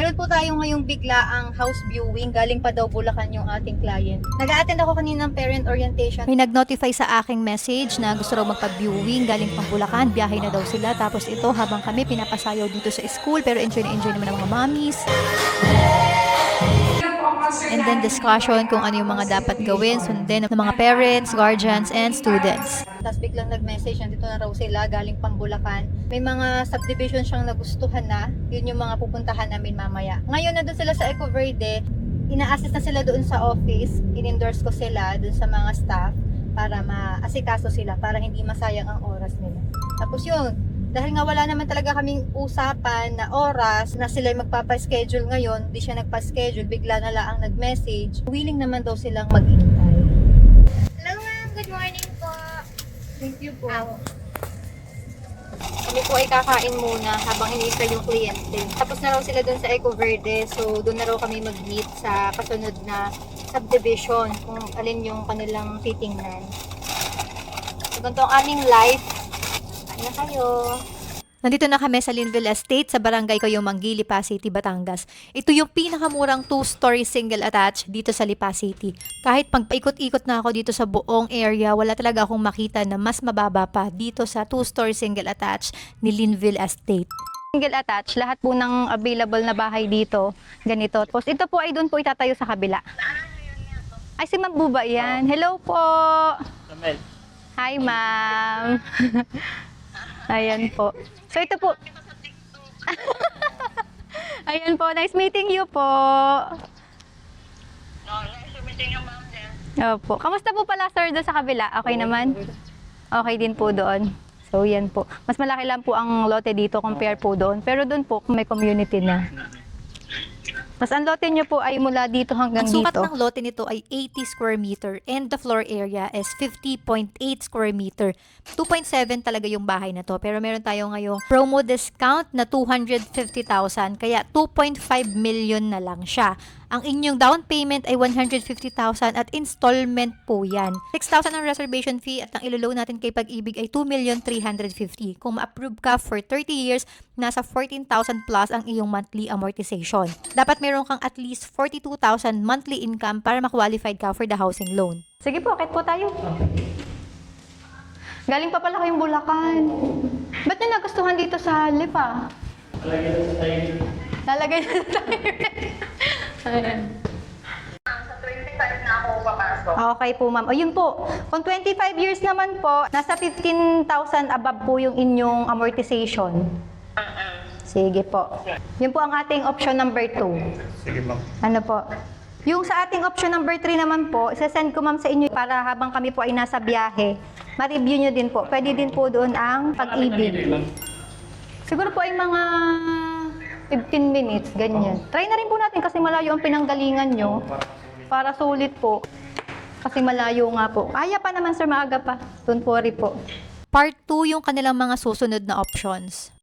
Meron po tayo ngayong biglaang house viewing. Galing pa daw Bulacan yung ating client. Nag-a-attend ako kaninang parent orientation. May nag-notify sa aking message na gusto raw magpa-viewing. Galing pang Bulacan. Biyahe na daw sila. Tapos ito, habang kami pinapasayaw dito sa school. Pero enjoy naman ng mga mommies. And then discussion kung ano yung mga dapat gawin, sundin ng mga parents, guardians, and students. Tapos biglang nag-message, nandito na raw sila, galing pang Bulacan. May mga subdivision siyang nagustuhan na, yun yung mga pupuntahan namin mamaya. Ngayon na doon sila sa Eco Verde, ina-assist na sila doon sa office, in-endorse ko sila doon sa mga staff para maasikaso sila, para hindi masayang ang oras nila. Tapos yun, dahil nga wala naman talaga kaming usapan na oras na sila magpapa-schedule ngayon, di siya nagpa-schedule, bigla na lang nag-message. Willing naman daw silang maghintay. Hello ma'am, good morning po. Thank you po. Kami po ay kakain muna habang iniintay yung kliyente. Tapos na raw sila dun sa Eco Verde, so doon na raw kami mag-meet sa kasunod na subdivision kung alin yung kanilang titingnan. So ganito ang aming life. Ano kayo? Nandito na kami sa Linville Estate sa barangay Coyumanggi, Lipa City, Batangas. Ito yung pinakamurang 2-story single attached dito sa Lipa City. Kahit pagpaikot-ikot na ako dito sa buong area, wala talaga akong makita na mas mababa pa dito sa 2-story single attached ni Linville Estate. Single attached, lahat po ng available na bahay dito, ganito. Tapos ito po ay doon po itatayo sa kabila. Ay, si Ma'am Buba yan. Hello po! Hi, Ma'am! Ayan po. So ito po. Ayan po, nice meeting you po. Nice meeting you ma'am din. Opo. Kamusta po pala sir doon sa kabila? Okay naman? Okay din po doon. So yan po. Mas malaki lang po ang lote dito compare po doon. Pero doon po may community na. Mas ang lote nyo po ay mula dito hanggang dito. Ang sukat ng lote nito ay 80 square meter and the floor area is 50.8 square meter. 2.7 talaga yung bahay na to. Pero meron tayo ngayong promo discount na 250,000 kaya 2.5 million na lang siya. Ang inyong down payment ay 150,000 at installment po yan. 6,000 ang reservation fee at ang ilo-loan natin kay Pag-ibig ay 2,350,000. Kung ma-approve ka for 30 years, nasa 14,000 plus ang iyong monthly amortization. Dapat meron kang at least 42,000 monthly income para ma-qualified ka for the housing loan. Sige po, akit po tayo. Galing pa pala kayong Bulacan. Ba't nyo nagustuhan dito sa Lipa? Lalagay na sa tire. Ayan. Sa 25 na ako papasok. Okay po ma'am. O yun po, kung 25 years naman po, nasa 15,000 above po yung inyong amortization. Sige po. Yun po ang ating option number 2. Sige, ma'am. Ano po? Yung sa ating option number 3 naman po, isa-send ko ma'am sa inyo para habang kami po ay nasa biyahe, ma-review nyo din po. Pwede din po doon ang Pag-ibig. Siguro po ay mga 15 minutes, ganyan. Try na rin po natin kasi malayo ang pinanggalingan nyo. Para sulit po. Kasi malayo nga po. Kaya pa naman sir, maaga pa. Don't worry po. Part 2 yung kanilang mga susunod na options.